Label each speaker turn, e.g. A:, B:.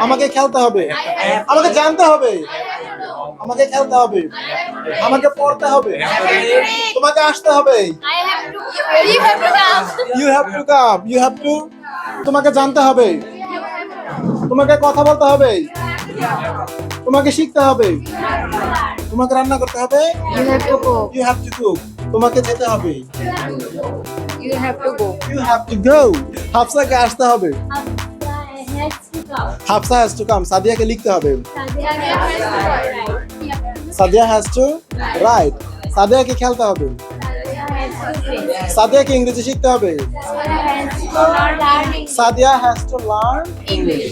A: আমাকে খেলতে হবে, আমাকে জানতে হবে, আমাকে খেলতে হবে, আমাকে পড়তে হবে, তোমাকে আসতে হবে, you have to come, you have to, তোমাকে জানতে হবে, তোমাকে কথা বলতে হবে, তোমাকে শিখতে হবে, তোমাকে রান্না করতে হবে,
B: You have to go.
A: You have to cook, তোমাকে যেতে হবে,
B: You have to go.
A: You have to go, হাফসাকে আসতে হবে, হাফসা হ্যাজ টু কাম, সাদিয়াকে লিখতে হবে, সাদিয়া হ্যাজ টু রাইট, সাদিয়াকে খেলতে হবে, সাদিয়াকে ইংরেজি শিখতে হবে, Sadia has to learn English.